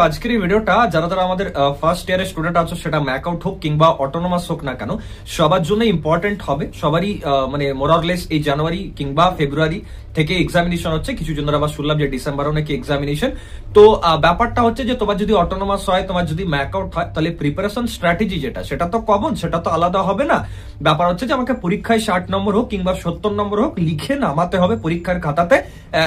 আজকের এই ভিডিওটা যারা যারা আমাদের ফার্স্ট ইয়ারের স্টুডেন্ট আছো, সেটা ম্যাক আউট হোক কিংবা অটোনোমাস হোক না কেন, সবার জন্য ইম্পর্টেন্ট হবে। সবারই মানে মোরলেস এই জানুয়ারি কিংবা ফেব্রুয়ারি থেকে এক্সামিনেশন হচ্ছে। কিছু জনের আবার শুনলাম যে ডিসেম্বরও নাকি এক্সামিনেশন। তো ব্যাপারটা হচ্ছে যে তোমার যদি অটোনোমাস হয়, তোমার যদি ম্যাক আউট হয়, তাহলে প্রিপারেশন স্ট্র্যাটেজি যেটা সেটা তো কমন, সেটা তো আলাদা হবে না। ব্যাপার হচ্ছে যে আমাকে পরীক্ষায় 60 নম্বর হোক কিংবা 70 নম্বর হোক লিখে নামাতে হবে পরীক্ষার খাতাতে,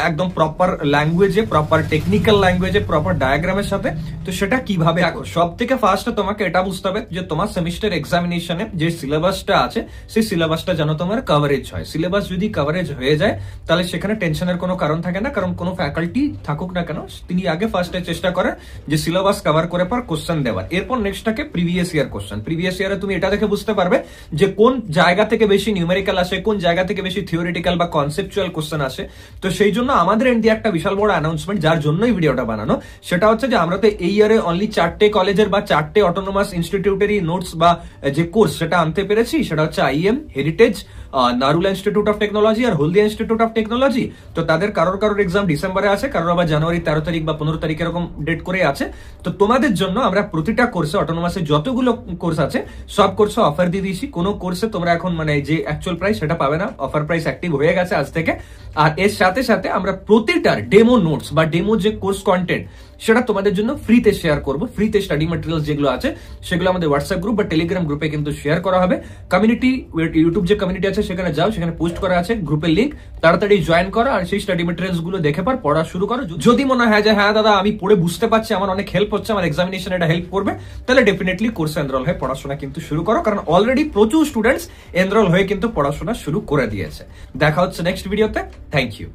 একদম প্রপার ল্যাঙ্গুয়েজে, প্রপার টেকনিক্যাল ল্যাঙ্গুয়েজে, প্রপার ডায়াগ্রামের সাথে। তো সেটা কিভাবে? দেখো, সব থেকে ফার্স্টে তোমাকে এটা বুঝতে হবে যে তোমার সেমিস্টার এক্সামিনেশনে যে সিলেবাসটা আছে সেই সিলেবাসটা যেন তোমার কভারেজ হয়। সিলেবাস যদি কভারেজ হয়ে যায় তাহলে সেখানে টেনশনের কোনো কারণ থাকে না। কারণ কোনো ফ্যাকাল্টি থাকুক না কেন, তিনি আগে ফার্স্টে চেষ্টা করেন যে সিলেবাস কভার করে পর কোশ্চেন দেওয়ার। এরপর নেক্সট থাকে প্রিভিয়াস ইয়ার কোশ্চেন। প্রিভিয়াস ইয়ারে তুমি এটা দেখে বুঝতে পারবে যে কোন জায়গা থেকে বেশি নিউমেরিক্যাল আসে, কোন জায়গা থেকে বেশি থিওরিটিক্যাল বা কনসেপচুয়াল কোশ্চেন আসে। তো সেই জন্য আমাদের এন্ড দিয়ে একটা বিশাল বড় অ্যানাউন্সমেন্ট, যার জন্যই ভিডিওটা বানানো, সেটা হচ্ছে যে আমরা তো এই ইয়ারে অনলি 4টে কলেজের বা 4টে অটোনোমাস ইনস্টিটিউটেরই নোটস বা যে কোর্স সেটা আনতে পেরেছি। সেটা হচ্ছে IEM, Heritage, Narula Institute of Technology আর হলদিয়া ইনস্টিটিউট অফ টেকনোলজি। তো তাদের কারোর এক্সাম ডিসেম্বরে আছে, কারোর আবার জানুয়ারি 13 তারিখ বা 15 তারিখ এরকম ডেট করে আছে। তো তোমাদের জন্য আমরা প্রতিটা কোর্সে, অটোনোমাসে যতগুলো কোর্স আছে সব কোর্সে অফার দিয়ে দিয়েছি। কোনো কোর্সে তোমরা এখন মানে যে অ্যাকচুয়াল প্রাইস সেটা পাবে না, অফার প্রাইস অ্যাক্টিভ হয়ে গেছে আজ থেকে। আর এর সাথে সাথে আমরা প্রতিটার ডেমো নোটস বা ডেমো যে কোর্স কন্টেন্ট সেটা তোমাদের জন্য ফ্রিতে শেয়ার করবো। ফ্রিতে স্টাডি ম্যাটেরিয়ালস যেগুলো আছে সেগুলো আমাদের হোয়াটসঅ্যাপ গ্রুপ বা টেলিগ্রাম গ্রুপে কিন্তু শেয়ার করা হবে। কমিউনিটি, ইউটিউব যে কমিউনিটি আছে সেখানে যাও, সেখানে পোস্ট করা আছে গ্রুপের লিঙ্ক, তাড়াতাড়ি জয়েন করো আর সেই স্টাডি ম্যাটেরিয়ালস গুলো দেখে পর পড়া শুরু করো। যদি মনে হয় যে হ্যাঁ দাদা আমি পড়ে বুঝতে পারছি, আমার অনেক হেল্প হচ্ছে, আমার এক্সামিনেশন এটা হেল্প করবে, তাহলে ডেফিনেটলি কোর্সে এনরোল হয়ে পড়াশোনা কিন্তু শুরু করো। কারণ অলরেডি প্রচুর স্টুডেন্টস এনরোল হয়ে কিন্তু পড়াশোনা শুরু করে দিয়েছে। দেখা হচ্ছে নেক্সট ভিডিওতে। Thank you.